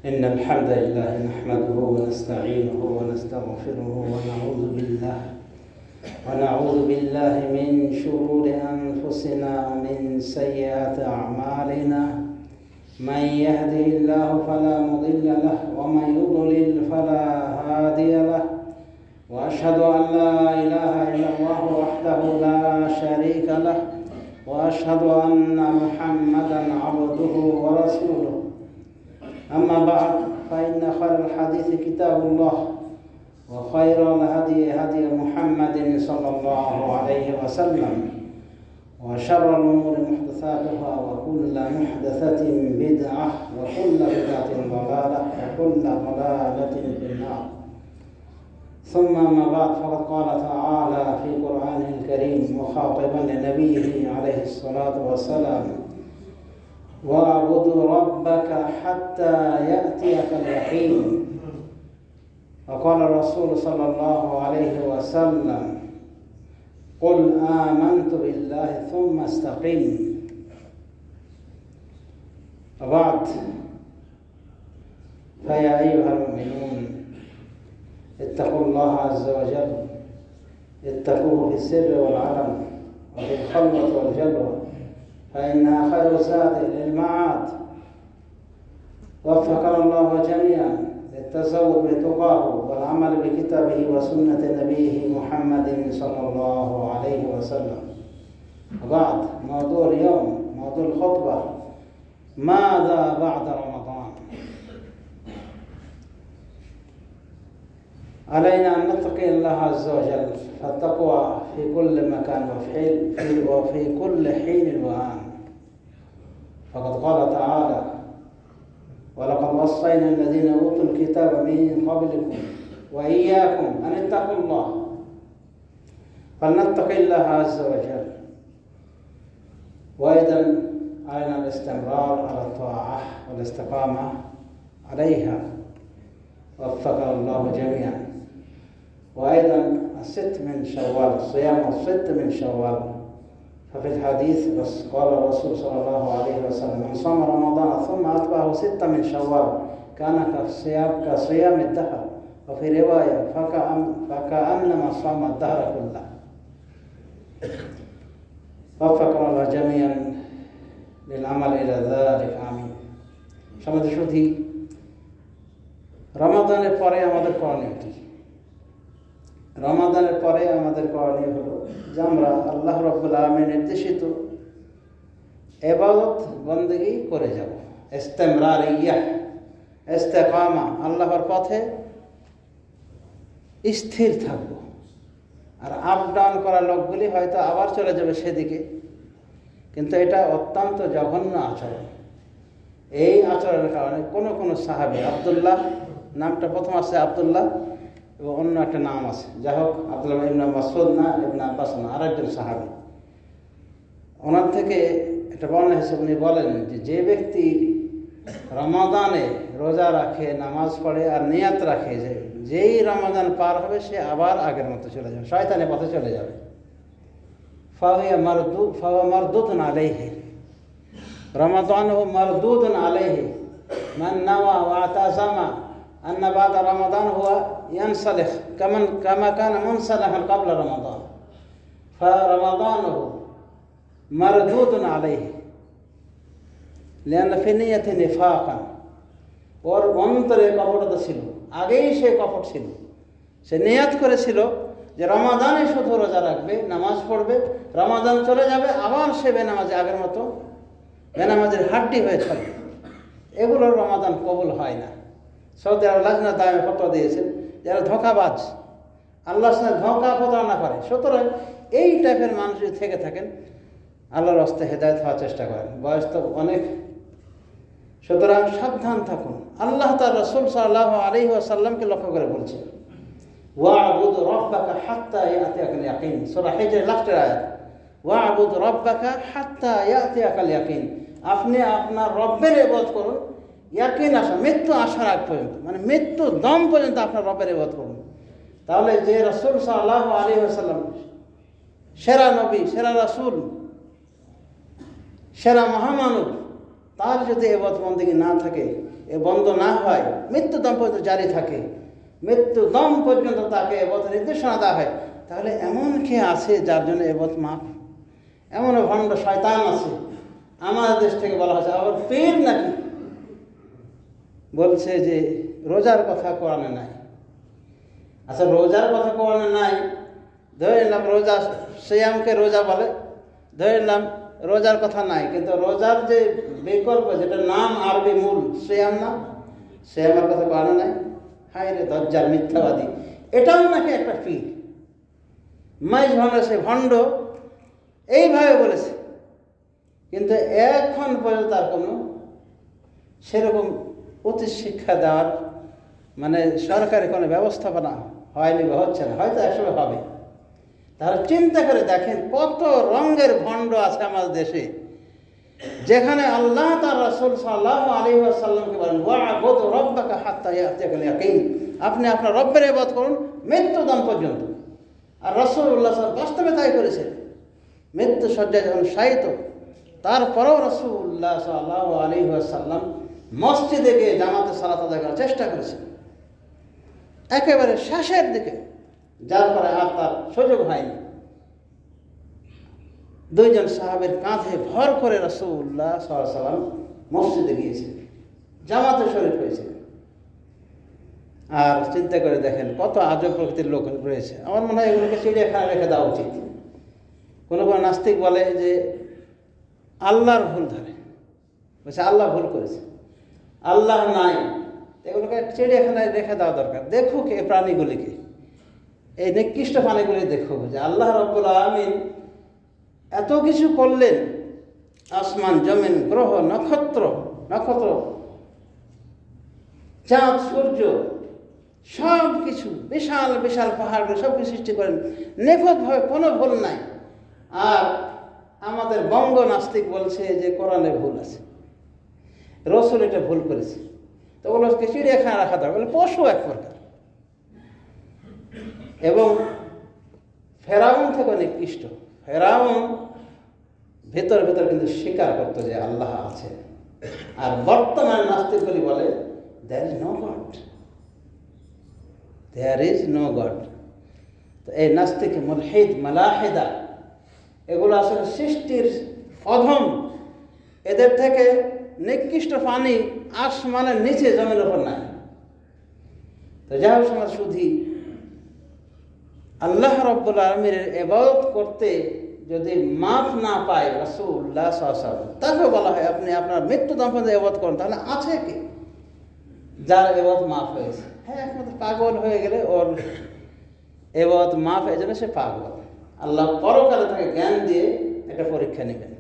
إن الحمد لله نحمده ونستعينه ونستغفره ونعوذ بالله من شرور أنفسنا ومن سيئات أعمالنا. من يهده الله فلا مضل له ومن يضلل فلا هادي له، وأشهد أن لا إله إلا الله وحده لا شريك له، وأشهد أن محمدا عبده ورسوله. أما بعد، فإن خير الحديث كتاب الله، وخير الهدي هدي محمد صلى الله عليه وسلم، وشر الأمور محدثاتها، وكل محدثة بدعة، وكل بدعة ضلالة، وكل ضلالة في النار. ثم أما بعد، فقد قال تعالى في قرآنه الكريم مخاطبا لنبيه عليه الصلاة والسلام: واعبد ربك حتى يأتيك اليقين. وقال الرسول صلى الله عليه وسلم: قل آمنت بالله ثم استقم. وبعد، فيا أيها المؤمنون، اتقوا الله عز وجل، اتقوه في السر والعلن وفي الخلوة والجلوة، فإنها خير زاد للمعاد. وفقنا الله جميعا للتزود بتقاه والعمل بكتابه وسنة نبيه محمد صلى الله عليه وسلم. وبعد، موضوع اليوم، موضوع الخطبة: ماذا بعد رمضان؟ علينا أن نتقي الله عز وجل، فالتقوى في كل مكان وفي كل حين وآن. فقد قال تعالى: ولقد وصينا الذين أوتوا الكتاب من قبلكم وإياكم أن اتقوا الله. فلنتقي الله عز وجل، وأيضا علينا الاستمرار على الطاعة والاستقامة عليها، وفقنا الله جميعا. وأيضا الست من شوال، صيام الست من شوال. ففي الحديث قال الرسول صلى الله عليه وسلم: من صام رمضان ثم أتبعه 6 من شوال كان كصيام الدهر. وفي رواية: فكأنما صام الدهر كله. وفقنا الله جميعا للعمل إلى ذلك، آمين। সমাজে শুধু রমাদানের পরে আমাদের করণীয় কি? রমাদানের পরে আমাদের করণীয় হলো যে আমরা আল্লাহ রাব্বুল আলামিনের নির্দেশিত ইবাদত বন্দেগী করে যাব। ইস্তেমরারিয়া, ইস্তেকামা, আল্লাহর পথে স্থির থাকব। আর আপ ডাউন করা লোকগুলি হয়তো আবার চলে যাবে সেদিকে, কিন্তু এটা অত্যন্ত জঘন্য আচরণ। এই আচরণের কারণে কোনো সাহাবী, আব্দুল্লাহ নামটা প্রথম আছে আব্দুল্লাহ, এবং অন্য একটা নাম আছে, যাই হোক, আব্দুল্লাহ ইবনে মাসউদ না, ইবনে আব্বাস না, আরেকজন সাহাবী, ওনার থেকে একটা বর্ণনা হিসেবে উনি বলেন যে ব্যক্তি রমাদানে রোজা রাখে, নামাজ পড়ে আর নিয়াত রাখে যে যেই রমাদান পার হবে সে আবার আগের মতো চলে যাবে, শয়তানের পথে চলে যাবে। ফাহুয়া মারদুদুন আলাইহি, রমাদানুহু মারদুদুন আলাইহি মান নাওয়া ওয়া আতাযামা أن بعد رمضان هو ينسلخ كما كان منسلخا قبل رمضان، فرمضانه مردود عليه لأن في نية نفاقا। ওর অন্তরে কপটতা ছিল, আগেই সে কপট ছিল। সে নিয়ত করেছিল যে রমাদানে শুধু রোজা রাখবে, নামাজ পড়বে, রমাদান চলে যাবে আবার সে বেনামাজি, আগের মতো বেনামাজির হাড্ডি হয়ে চলবে। এগুলোর রমাদান কবুল হয় না। সৌদি আরব লাজনা দামে ফতোয়া দিয়েছেন যারা ধোঁকাবাজ, আল্লাহর সাথে ধোঁকা প্রতারণা করে। সুতরাং এই টাইপের মানুষ যদি থেকে থাকেন, আল্লাহর রাস্তায় হেদায়েত হওয়ার চেষ্টা করেন। বয়স তো অনেক, সুতরাং সাবধান থাকুন। আল্লাহ তার রাসূল সাল্লাল্লাহু আলাইহি ওয়াসাল্লামকে লক্ষ্য করে বলছেন: ওয়া'বুদ রাব্বাকা হাত্তা ইয়াতিয়াকাল ইয়াকিন। সূরা হিজর লাস্টের আয়াত, ওয়া'বুদ রাব্বাকা হাত্তা ইয়াতিয়াকাল ইয়াকিন। আপনি আপনার রব্বের ইবাদত করুন ইয়াকিন আসা, মৃত্যু আসার আগ পর্যন্ত, মানে মৃত্যু দম পর্যন্ত আপনার রবের ইবাদত করুন। তাহলে যে রাসূল সাল্লাল্লাহু আলাইহি ওয়াসাল্লাম সেরা নবী, সেরা রাসূল, সেরা মহামানব, তার যদি ইবাদত বন্দেগী না থাকে, এ বন্ধ না হয়, মৃত্যুদম পর্যন্ত জারি থাকে, মৃত্যুদম পর্যন্ত তাকে ইবাদত নির্দেশনা দেওয়া হয়, তাহলে এমন কে আছে যার জন্য ইবাদত মাফ? এমন ভণ্ড শয়তান আছে আমাদের দেশ থেকে বলা হয়েছে। আবার পীর নাকি বলছে যে রোজার কথা কোরআনে নাই। আচ্ছা, রোজার কথা কোরআনে নাই, ধরে নিলাম রোজা, সিয়ামকে রোজা বলে, ধরে নিলাম রোজার কথা নাই, কিন্তু রোজার যে বিকল্প, যেটা নাম আরবি মূল সিয়াম, না সিয়ামের কথা কোরআনে নাই। হায় রে দজ্জাল, মিথ্যাবাদী, এটাও নাকি একটা পীর। মাইজ ভণ্ড, সে ভণ্ড এইভাবে বলেছে, কিন্তু এখন পর্যন্ত তার কোনো সেরকম উচিত শিক্ষা দেওয়ার মানে সরকারি কোনো ব্যবস্থাপনা হয়নি বা হচ্ছে না, হয়তো একসময় হবে। তাহলে চিন্তা করে দেখেন কত রঙের ভণ্ড আছে আমাদের দেশে, যেখানে আল্লাহ তার রাসূল সাল্লাল্লাহু আলাইহি ওয়াসাল্লামকে বলেন ওয়া'বুদ রাব্বাকা হাত্তা ইয়াতিয়াকাল ইয়াকিন, আপনি আপনার রব্বের ইবাদত করুন মৃত্যুদম পর্যন্ত। আর রাসূলুল্লাহ সাল্লাল্লাহু আলাইহি ওয়াসাল্লাম বাস্তবে তাই করেছেন। মৃত্যু শয্যায় যখন শায়িত, তারপরেও রাসূলুল্লাহ সাল্লাল্লাহু আলাইহি ওয়াসাল্লাম মসজিদে গিয়ে জামাতে সালাত আদায় করার চেষ্টা করেছেন একেবারে শেষের দিকে, যার পরে আর তার সুযোগ হয়নি। দুইজন সাহাবের কাঁধে ভর করে রাসূলুল্লাহ সাল্লাল্লাহু আলাইহি ওয়াসাল্লাম মসজিদে গিয়েছেন, জামাতে শরীক হয়েছে। আর চিন্তা করে দেখেন কত আজব প্রকৃতির লোক রয়েছে। আমার মনে হয় এগুলোকে চিড়িয়াখানায় রেখে দেওয়া উচিত। কোনো কোনো নাস্তিক বলে যে আল্লাহর ভুল ধরে, বলছে আল্লাহ ভুল করেছে, আল্লাহ নাই, এগুলোকে চিড়িয়াখানায় রেখে দেওয়া দরকার। দেখুক এই প্রাণীগুলিকে, এই নিকৃষ্ট প্রাণীগুলি দেখুক যে আল্লাহ রাব্বুল আলামিন এত কিছু করলেন, আসমান জমিন গ্রহ নক্ষত্র, চাঁদ সূর্য সব কিছু, বিশাল বিশাল পাহাড় সব কিছু সৃষ্টি করেন নিখুঁতভাবে, কোনো ভুল নাই। আর আমাদের বঙ্গ নাস্তিক বলছে যে কোরআনে ভুল আছে, রসুল এটা ভুল করেছে, তো ওগুলোকে চিড়িয়াখানা রাখা দরকার, বলে পশু এক প্রকার। এবং ফেরাউন থেকে নিকৃষ্ট, ফেরাউন ভেতর ভেতর কিন্তু স্বীকার করতো যে আল্লাহ আছে। আর বর্তমান নাস্তিকগুলি বলে there is no God, there is no God। তো এই নাস্তিক, মুলহিদ, মালাহিদা, এগুলো আসলে সৃষ্টির অধম। এদের থেকে নিকৃষ্ট প্রাণী আসমানের নিচে, জমির উপর নাই। তো যাই হোক সমাজ শুধু আল্লাহ রাব্বুল আলামিনের ইবাদত করতে যদি মাফ না পায় রাসূলুল্লাহ সাল্লাল্লাহু আলাইহি ওয়াসাল্লাম, তাকে বলা হয় আপনি আপনার মৃত্যুদম পর্যন্ত ইবাদত করুন। তাহলে আছে কি যার ইবাদত মাফ হয়েছে? হ্যাঁ, একমাত্র পাগল হয়ে গেলে ওর ইবাদত মাফ হয়ে যাবে, সে পাগল। আল্লাহ পরকালে তাকে জ্ঞান দিয়ে একটা পরীক্ষা নেবেন,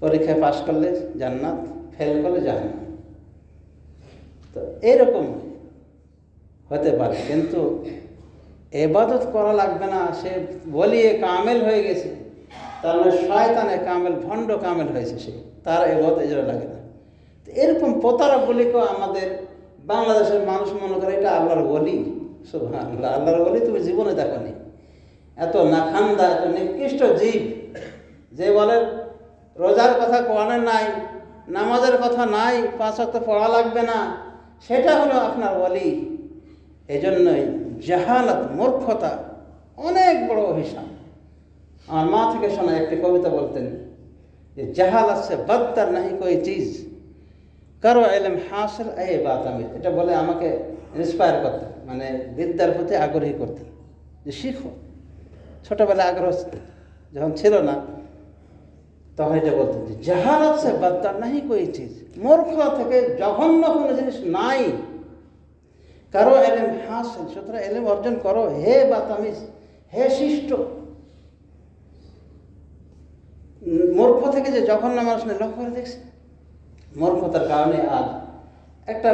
পরীক্ষায় পাশ করলে জান্নাত, ফেল করলে জাহান্নাম। তো এইরকম হতে পারে, কিন্তু ইবাদত করা লাগবে না, সে বলিয়ে কামেল হয়ে গেছে, তার মানে শয়তানে কামেল, ভণ্ড কামেল হয়েছে সে, তার ইবাদত এজন্য লাগে না। তো এরকম প্রতারকগুলিকেও আমাদের বাংলাদেশের মানুষ মনে করে এটা আল্লাহর ওলি। সুবহানাল্লাহ, আল্লাহর ওলি তুমি জীবনে দেখোনি। এত নাখান্দা, এত নিকৃষ্ট জীব যে বলে রোজার কথা কোরআনে নাই, নামাজের কথা নাই, 5 ওয়াক্ত পড়া লাগবে না, সেটা হলো আপনার ওলি। এজন্যই জাহালাত, মূর্খতা অনেক বড় অভিশাপ। আমার মা থেকে শোনা একটি কবিতা বলতেন যে জাহালাত সে বদতর নাহি কোই চিজ, করো ইলম হাসিল এ বাত আমির। এটা বলে আমাকে ইন্সপায়ার করতেন, মানে বিদ্যার প্রতি আগ্রহী করতেন যে শিখো। ছোটবেলায় আগ্রহ যখন ছিল না তখন এটা বলতেন যে জাহালাত সে বদতর নাহি কোই চিজ, মূর্খ থেকে জঘন্য কোনো জিনিস নাই। কারো এলেম হাসিল, সুতরাং এলেম অর্জন করো হে বাতামিজ, হে শিষ্ট। মূর্খ থেকে যে জঘন্য মানুষ নেই, লক্ষ্য করে দেখছে মূর্খতার কারণে আজ একটা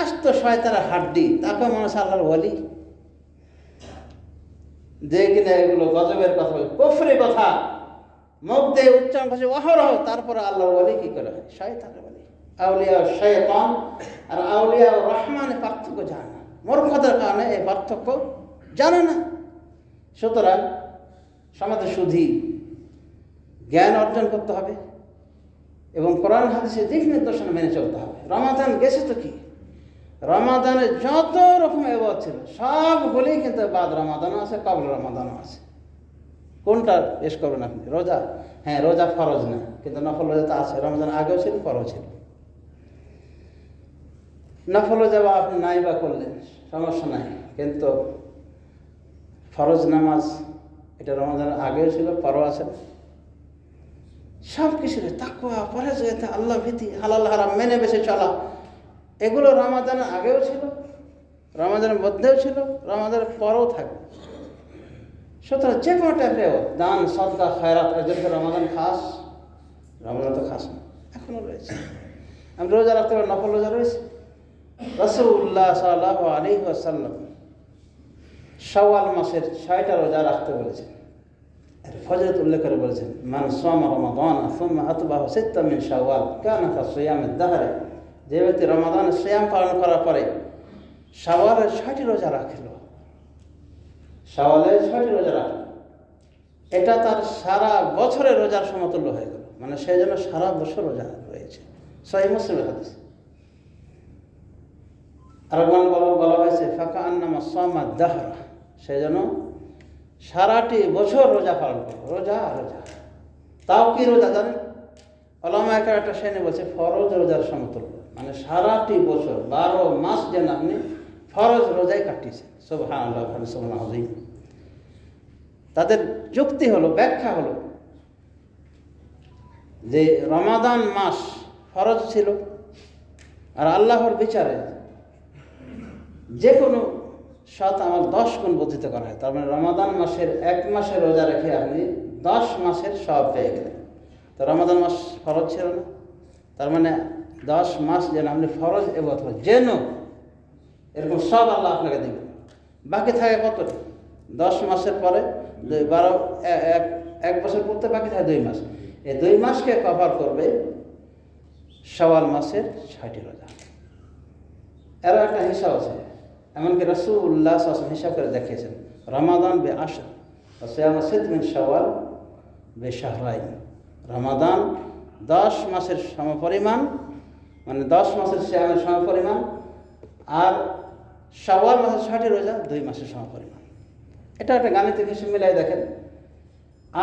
আস্ত শয়তানের হাড্ডি, তাকে মানুষ আল্লাহর ওলি, যে কিনা এগুলো গজবের কথা বলে, কুফরি কথা মুখ দিয়ে উচ্চারণ করছে অহরহ, তারপরে আল্লাহর ওলি কি করে হয়? শয়তানের ওলি। আউলিয়া শয়তান আর আউলিয়া রহমানের পার্থক্য জানে না, মূর্খতার কারণে এই পার্থক্য জানে না। সুতরাং সমাজে শুধু জ্ঞান অর্জন করতে হবে, এবং কোরআন হাদিসের দিক নির্দেশনা মেনে চলতে হবে। রমাদান গেছে তো কি, রমাদানে যত রকম ইবাদত ছিল সবগুলি কিন্তু বাদ রমাদানও আছে, কবল রমাদানও আছে। কোনটা পেশ করবেন আপনি? রোজা, হ্যাঁ রোজা ফরজ না, কিন্তু নফল রোজা তো আছে, রমজান আগেও ছিল পরেও ছিল। নফল রোজা বা আপনি নাই বা করলেন সমস্যা নাই, কিন্তু ফরজ নামাজ এটা রমজানের আগেও ছিল পরেও আছে। সব কিছুর তাকওয়া, পরহেজগারিতা, আল্লাহ ভীতি, হালাল হারাম মেনে বেশি চলা, এগুলো রমাদানের আগেও ছিল, রমাদানের মধ্যেও ছিল, রমাদানের পরেও থাকবে। সুতরাং যে কোনো টাইপের দান, সদকা, খায়রাত, এদেরকে রমাদান খাস, রমাদান তো খাস না, এখনও রয়েছে। আমি রোজা রাখতে পারি, নফল রোজা রয়েছে। রাসূলুল্লাহ সাল্লাল্লাহু আলাইহি ওয়াসাল্লাম শাওয়াল মাসের 6টা রোজা রাখতে বলেছেন। ফজিলত উল্লেখ করে বলেছেন, মান সামা রমাদান সুম্মা আতবাহু সিত্তাম মিন শাওয়াল কানা কাসিয়ামিদ দাহর। যে ব্যক্তি রমাদানের সিয়াম পালন করার পরে শাওয়ালের 6টি রোজা রাখল, শাওয়ালের 6টি রোজা রাখল, এটা তার সারা বছরের রোজার সমতুল্য হয়ে গেল। মানে সেই জন্য সারা বছর রোজা রয়েছে, সহিহ মুসলিমের হাদিস। আর বলা হয়েছে ফাকা আন্নামা সামা দাহর, সেই জন্য সারাটি বছর রোজা পালন করবো, রোজা রোজা। তাও কি রোজা জানেন? ওলামা একরাম একটা শ্রেণী বলছে ফরজ রোজার সমতুল্য, মানে সারাটি বছর 12 মাস যেন আপনি ফরজ রোজায় কাটিয়েছেন। সুবহানাল্লাহ সুবহানাল্লাহ। তাদের যুক্তি হলো, ব্যাখ্যা হলো যে রমাদান মাস ফরজ ছিল, আর আল্লাহর বিচারে যে কোনো সৎ আমল 10 গুণ বর্ধিত করা হয়। তার মানে রমাদান মাসের 1 মাসের রোজা রেখে আপনি 10 মাসের সওয়াব পেয়ে গেলেন। তো রমাদান মাস ফরজ ছিল না, তার মানে 10 মাস যেন আপনি ফরজ ইবাদত যেন এরকম সব আল্লাহ আপনাকে দেবেন। বাকি থাকে কতটা? 10 মাসের পরে 1 বছর পড়তে বাকি থাকে 2 মাস। এই 2 মাসকে কভার করবে শাওয়াল মাসের 6টি রোজা। এর একটা হিসাব আছে, এমনকি রাসূলুল্লাহ সাল্লাল্লাহু আলাইহি ওয়াসাল্লাম হিসাব করে দেখিয়েছেন, রমাদান বে10 আর সিয়াম সিত্ত মিন শাওয়াল বে শাহরাইন। রমাদান 10 মাসের সমপরিমাণ, মানে 10 মাসের সিয়ামের সমপরিমাণ, আর শাওয়াল মাসের 6টি রোজা 2 মাসের সমপরিমাণ। এটা একটা গাণিতিক হিসেবে মিলাই দেখেন।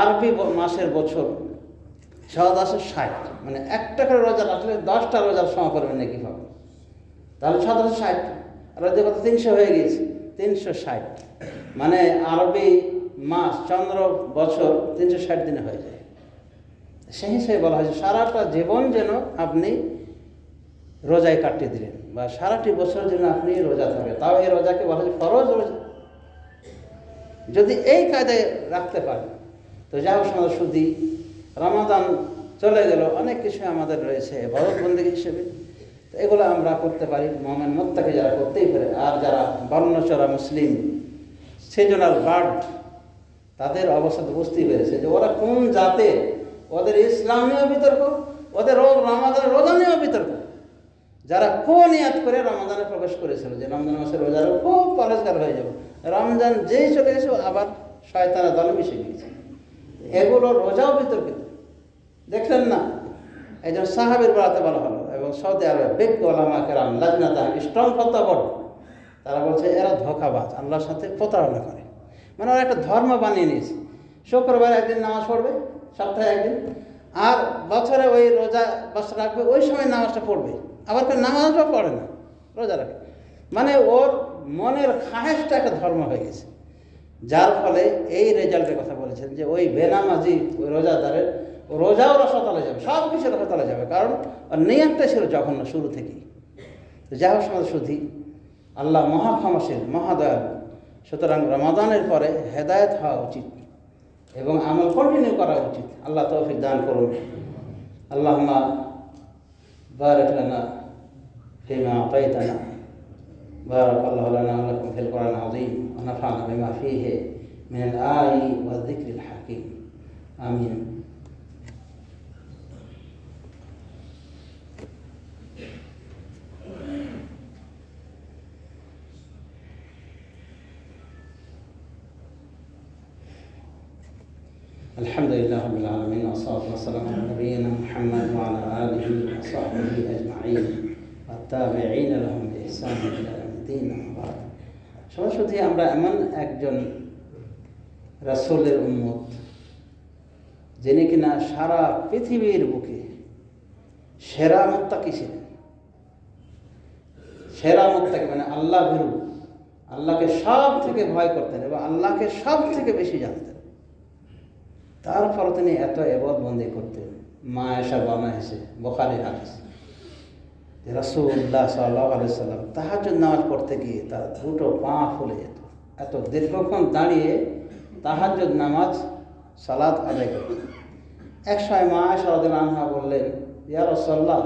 আরবি মাসের বছর 760, মানে একটা করে রোজা রাখলে 10টা রোজার সমপরিমাণ নাকি পাবে, তাহলে 760 আর ওদের কত 300 হয়ে গিয়েছে, 360। মানে আরবি মাস চন্দ্র বছর 360 দিনে হয়ে যায়। সেই হিসেবে বলা হয়েছে সারাটা জীবন যেন আপনি রোজায় কাটিয়ে দিলেন, বা সারাটি বছর যেন আপনি রোজা থাকবেন। তাও এই রোজাকে বলা হয়েছে ফরজ রোজা। যদি এই কায়দায় রাখতে পারেন তো যা হোক আমাদের শুধু রমাদান চলে গেল, অনেক কিছু আমাদের রয়েছে ইবাদত বন্দেগী হিসেবে, তো এগুলো আমরা করতে পারি। মুমিন মুত্তাকি যারা করতেই পারে, আর যারা বর্ণচরা মুসলিম সিজনাল বার্ড, তাদের অবস্থা তো বুঝতেই পেরেছে যে ওরা কোন জাতে, ওদের ইসলাম নিয়েও বিতর্ক, ওদের রমাদানের রোজা নিয়েও বিতর্ক। যারা নিয়াত করে রমাদানে প্রবেশ করেছিল যে রমজান মাসের রোজার খুব পরেজগার হয়ে যাবে, রমজান যেই চলে গেছে আবার শয়তানের দলে মিশে গিয়েছে, এগুলো রোজাও বিতর্কিত। দেখলেন না, এই জন্য সাহাবীর বেলাতে বলা হলো, এবং সৌদি আরবে বিজ্ঞ ওলামা কেরাম লাজনাতা স্ট্রং ফতোয়া বড়, তারা বলছে এরা ধোঁকাবাজ, আল্লাহর সাথে প্রতারণা করে। মানে ওরা একটা ধর্ম বানিয়ে নিয়েছে, শুক্রবার একদিন নামাজ পড়বে, সপ্তাহে একদিন, আর বছরে ওই রোজা বছর রাখবে, ওই সময় নামাজটা পড়বে, আবার কেউ নামাজও পড়ে না, রোজা রাখে। মানে ওর মনের খাহেসটা একটা ধর্ম হয়ে গেছে, যার ফলে এই রেজাল্টের কথা বলেছেন যে ওই বেনামাজি ওই রোজাদারের রোজাও রসতলে যাবে, সব কিছু রসতলে যাবে, কারণ ওর নিয়তটা ছিল জঘন্য শুরু থেকেই। তো যা হোক সমাজ শুধু আল্লাহ মহাক্ষমাশীল মহাদয়ালু, সুতরাং রমাদানের পরে হেদায়েত হওয়া উচিত এবং আমল কন্টিনিউ করা উচিত। আল্লাহ তৌফিক দান করুন। আল্লাহুম্মা বারিক লানা ফিমা আতাইতানা, বারাকাল্লাহু লানা ওয়া লাকুম ফিল কুরআনিল আযীম ওয়া নাফা'না বিমা ফীহি মিনাল আয়াতি ওয়ায যিকরিল হাকীম। আমিন। আলহামদুলিল্লাহ রাব্বিল আলামিন ওয়া সাল্লাতু ওয়া সালামু আলা নাবিয়িনা মুহাম্মদ ওয়া আলা আলিহি ওয়া সাহবিহি আজমাইন ওয়া তাবিঈনা লাহুম বিইহসান ইলা ইয়াউমিদ্দিন। সরাসরি আমরা এমন একজন রাসূলের উম্মত যিনি কিনা সারা পৃথিবীর বুকে সেরা মুত্তাকি ছিলেন। সেরা মুত্তাকি মানে আল্লাহ ভীরু, আল্লাহকে সব থেকে ভয় করতেন এবং আল্লাহকে সব থেকে বেশি জানতেন। তারপর তিনি এত ইবাদতবন্দি করতেন। মা আয়েশা বর্ণনা হয়েছে বুখারীর হাদিস, রাসূলুল্লাহ সাল্লাল্লাহু আলাইহি সাল্লাম তাহাজ্জুদ নামাজ পড়তে গিয়ে তার দুটো পা ফুলে যেত। এত দীর্ঘক্ষণ দাঁড়িয়ে তাহাজ্জুদ নামাজ সালাত আদায় করতেন। এক সময় মা আয়েশা রাদিয়াল্লাহু আনহা বললেন, ইয়া রাসূলুল্লাহ,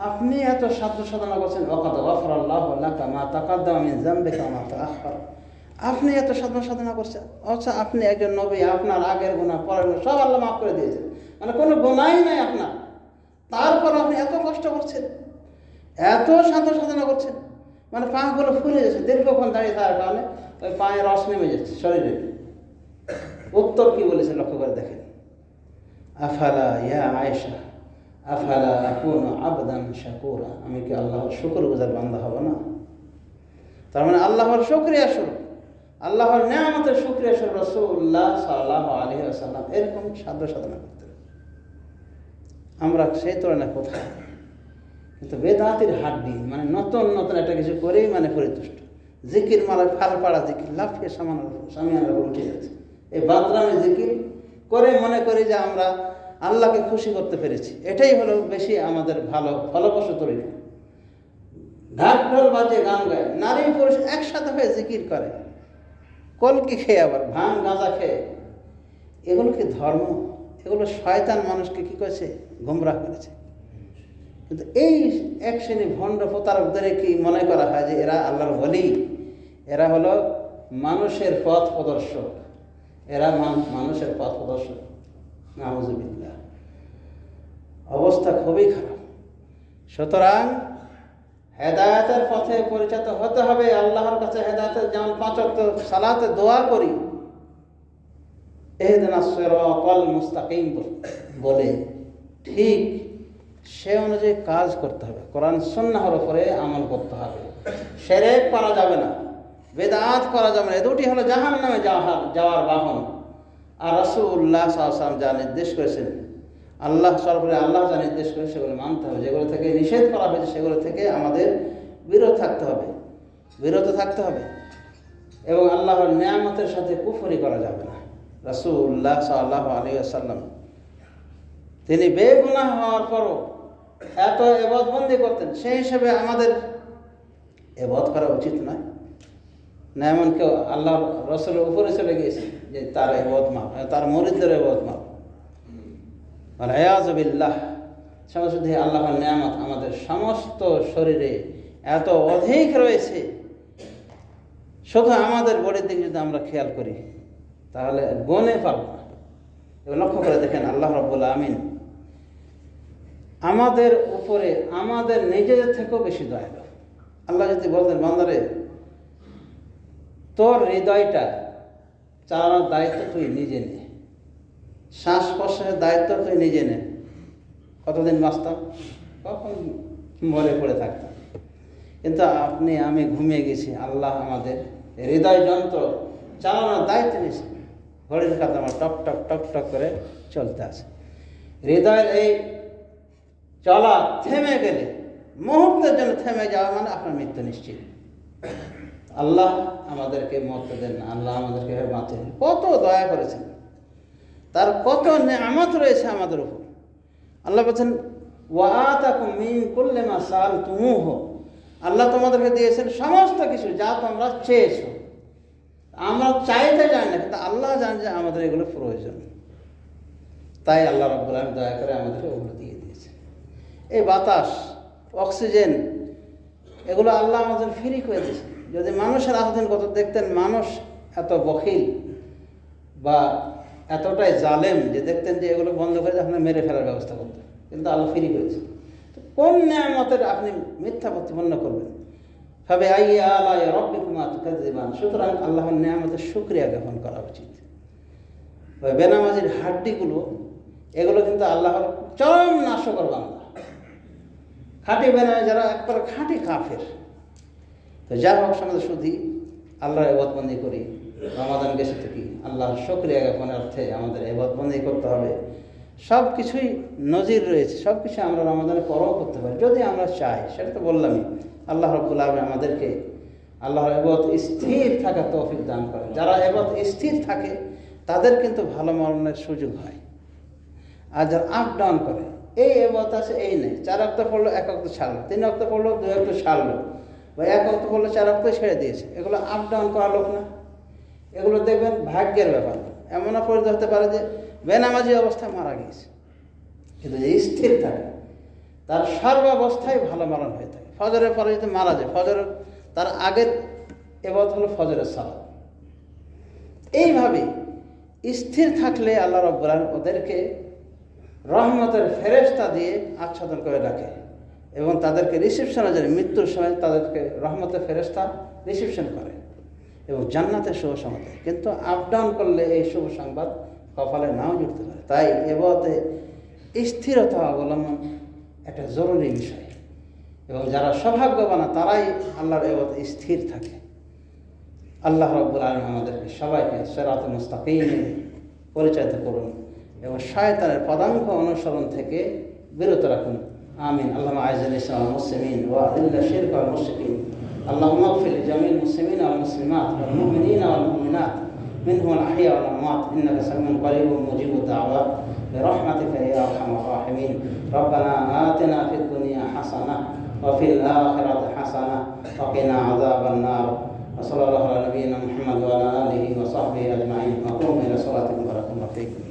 আপনি এত সাধ্য সাধনা করছেন, ওয়াকাদ গাফারাল্লাহু লাকা মা তাকাদ্দামা মিন যামবিকা ওয়া মা তাআখার, আপনি এত সাধনা সাধনা করছেন, আচ্ছা আপনি একজন নবী, আপনার আগের গুনাহ পরের গুনাহ সব আল্লাহ মাফ করে দিয়েছেন, মানে কোনো গুনাহই নাই আপনার, তারপর আপনি এত কষ্ট করছেন, এত সাধনা সাধনা করছেন, মানে পাগুলো ফুলে যাচ্ছে দীর্ঘক্ষণ দাঁড়িয়ে থাকার কারণে, ওই পায়ে রস নেমে যাচ্ছে শরীরে। উত্তর কি বলেছে লক্ষ্য করে দেখেন, আফালা ইয়া আয়েশা আফালা আকুনু আবদান শাকুরা, আমি কি আল্লাহর শুকরগুজার বান্দা হব না? তার মানে আল্লাহর শুকরিয়া স্বরূপ, আল্লাহর নিয়ামতের শুকরিয়া স্বরূপ রাসূলুল্লাহ সাল্লাল্লাহু আলাইহি ওয়াসাল্লাম এরকম সাধ্য সাধনা করতেন। আমরা সেই তুলনায় কোথায়? কিন্তু বেদাতির হাড্ডি, মানে নতুন নতুন একটা কিছু করেই মানে পরিতুষ্ট। জিকির মালায় ফাল পাড়া জিকির, লাফিয়ে সামিয়ানার উপর উঠে যাচ্ছে। এই বাদরামে জিকির করে মনে করি যে আমরা আল্লাহকে খুশি করতে পেরেছি, এটাই হলো বেশি আমাদের ভালো ফলপ্রসূ তরিকা। ঢাক ঢোল বাজে গান গায়, নারী পুরুষ একসাথে হয়ে জিকির করে, কলকি খেয়ে আবার ভাঙ গাঁজা খেয়ে, এগুলো কি ধর্ম? এগুলো শয়তান মানুষকে কি করেছে? গোমরাহ করেছে। কিন্তু এই এক শ্রেণী ভণ্ড প্রতারকদের কি মনে করা হয় যে এরা আল্লাহর ওলি, এরা হলো মানুষের পথ প্রদর্শক, এরা মানুষের পথ প্রদর্শক। নাউযুবিল্লাহ, অবস্থা খুবই খারাপ। সুতরাং হেদায়েতের পথে পরিচালিত হতে হবে। আল্লাহর কাছে হেদায়েতের যেমন 5 ওয়াক্ত সালাতে দোয়া করি, ইহদিনাস সিরাতাল মুস্তাকিম বলে, ঠিক সে অনুযায়ী কাজ করতে হবে, কোরআন সুন্নাহর উপরে আমল করতে হবে। শিরক করা যাবে না, বেদাত করা যাবে না। এই দুটি হলো জাহান্নামে যাওয়ার বাহন। আর রাসূলুল্লাহ সাল্লাল্লাহু আলাইহি ওয়াসাল্লাম যা নির্দেশ করেছেন, আল্লাহ সর্বোপরি আল্লাহ যা নির্দেশ করে সেগুলো মানতে হবে। যেগুলো থেকে নিষেধ করা হয়েছে সেগুলো থেকে আমাদের বিরত থাকতে হবে। এবং আল্লাহর নিয়ামতের সাথে কুফরি করা যাবে না। রাসূলুল্লাহ সাল্লাল্লাহু আলাইহি ওয়াসাল্লাম তিনি বেগুনাহ হওয়ার পরও এত ইবাদতবন্দি করতেন, সেই হিসেবে আমাদের ইবাদত করা উচিত নয় না? এমন কেউ আল্লাহ রাসূলের উপরে চলে গিয়েছে যে তার ইবাদত মাপ, তার মুরিদদের ইবাদত মাপ, ওয়াল-ইয়াযু বিল্লাহ। শুধু আল্লাহর নিয়ামত আমাদের সমস্ত শরীরে এত অধিক রয়েছে, শুধু আমাদের বডির দিকে যদি আমরা খেয়াল করি তাহলে গনে পারব না। এবার লক্ষ্য করে দেখেন, আল্লাহ রাব্বুল আমিন আমাদের উপরে আমাদের নিজেদের থেকেও বেশি দয়ালু। আল্লাহ যদি বলতেন, বান্দারে তোর হৃদয়টা চালানোর দায়িত্ব তুই নিজে নে, শ্বাস প্রশ্বাসের দায়িত্ব তুই নিজে নে, কতদিন বাঁচতাম? কখন মরে পড়ে থাকতাম। কিন্তু আমি ঘুমিয়ে গেছি, আল্লাহ আমাদের হৃদয় যন্ত্র চালানোর দায়িত্ব নিয়েছে। ঘড়ির কাছে আমার টক টক টক টক করে চলতে আছে। হৃদয়ের এই চলা থেমে গেলে, মুহূর্তের জন্য থেমে যাওয়া মানে আপনার মৃত্যু নিশ্চিত। আল্লাহ আমাদেরকে মরতে দেন না, আল্লাহ আমাদেরকে বাঁচেন। কত দয়া করেছেন, তার কত নিয়ামত রয়েছে আমাদের উপর। আল্লাহ বলছেন, ওয়া আতাকুম মিন কুল্লি মা সাআলতুমুহু, আল্লাহ তোমাদেরকে দিয়েছেন সমস্ত কিছু যা তোমরা চেয়েছো। আমরা চাইতে যাই না, কিন্তু আল্লাহ জানেন যে আমাদের এগুলো প্রয়োজন। তাই আল্লাহ রাব্বুল আলামিন দয়া করে আমাদেরকে ওগুলো দিয়ে দিয়েছে। এই বাতাস, অক্সিজেন, এগুলো আল্লাহ আমাদের ফ্রি করে দিয়েছে। যদি মানুষের আবেদন কত দেখতেন, মানুষ এত বখিল বা এতটাই জালেম যে দেখতেন যে এগুলো বন্ধ করে আপনি মেরে ফেলার ব্যবস্থা করতেন, কিন্তু আল্লাহ ফ্রি করেছে। তো কোন নিয়ামতের আপনি মিথ্যা প্রতিপন্ন করবেন? ভাবে আইয়া আলা রাব্বিকুমা তুকাযযিবান। সুতরাং আল্লাহর নিয়ামতের শুকরিয়া জ্ঞাপন করা উচিত। ওই বেনামাজির হাড্ডিগুলো এগুলো কিন্তু আল্লাহর চরম নাশকর বান্দা। খাঁটি বেনামাজি যারা একবার খাঁটি কাফের। তো যা হোক সমাজ শুধু আল্লাহর ইবাদতবন্দি করি, রমাদান গেছে তো কি আল্লাহর শুকরিয়া জ্ঞাপনের অর্থে আমাদের ইবাদতবন্দি করতে হবে। সব কিছুই নজির রয়েছে, সব কিছু আমরা রমাদানের পরও করতে পারি যদি আমরা চাই। সেটা তো বললামই, আল্লাহ রাব্বুল আলামিন আমাদেরকে আল্লাহর ইবাদত স্থির থাকার তৌফিক দান করেন। যারা ইবাদত স্থির থাকে তাদের কিন্তু ভালো মরণের সুযোগ হয়। আর যারা আপ ডাউন করে, এই ইবাদত আছে এই নেই, 4 ওয়াক্ত পড়লো 1 ওয়াক্ত ছাড়লো, 3 ওয়াক্ত পড়লো 2 ওয়াক্ত ছাড়লো, বা 1 ওয়াক্ত পড়লো 4 ওয়াক্ত ছেড়ে দিয়েছে, এগুলো আপ ডাউন করা লোক না। এগুলো দেখবেন ভাগ্যের ব্যাপার। এমনও পরিণত হতে পারে যে বেনামাজি অবস্থায় মারা গিয়েছে, কিন্তু যে স্থির থাকে তার সর্বাবস্থায় ভালো মরণ হয়ে থাকে। ফজরের পরে যদি মারা যায়, ফজরের তার আগের ইবাদত হলো ফজরের সালাত। এইভাবে স্থির থাকলে আল্লাহ রাব্বুল আলামিন ওদেরকে রহমতের ফেরেশতা দিয়ে আচ্ছাদন করে রাখে এবং তাদেরকে রিসিপশনে যায়, মৃত্যুর সময় তাদেরকে রহমতের ফেরেশতা রিসিপশন করে এবং জান্নাতের শুভ সংবাদ দেয়। কিন্তু আপ ডাউন করলে এই শুভ সংবাদ কপালে নাও জুটতে পারে। তাই ইবাদতে স্থিরতা অবলম্বন একটা জরুরি বিষয়, এবং যারা সৌভাগ্যবান তারাই আল্লাহর ইবাদতে স্থির থাকে। আল্লাহ রাব্বুল আলামিন আমাদেরকে সবাইকে সিরাতুল মুস্তাকিমে পরিচালিত করুন এবং শয়তানের পদাঙ্ক অনুসরণ থেকে বিরত রাখুন। আমিন। আল্লাহুম্মা আইজিল ইসলাম ওয়াল মুসলিমিন ওয়া আযিল্লা শিরকা ওয়াল মুশরিকিন। আল্লাহুম্মা ইগফির লিজামিল মুসলিমিনা ওয়াল মুসলিমাত ওয়াল মুমিনিনা ওয়াল মুমিনাত মিনহুম আল আহইয়া ওয়াল আমওয়াত ইন্নাকা সামিউন করিবুম মুজিবুদ দাওয়াত বিরহমাতিকা ইয়া আরহামার রাহিমিন। রব্বানা আতিনা ফিদ দুনিয়া হাসানাহ ওয়া ফিল আখিরাতি হাসানাহ ওয়া কিনা আযাবান নার। وصلى الله على نبينا محمد وعلى آله وصحبه أجمعين. وقوموا إلى صلاتكم بارك الله فيكم.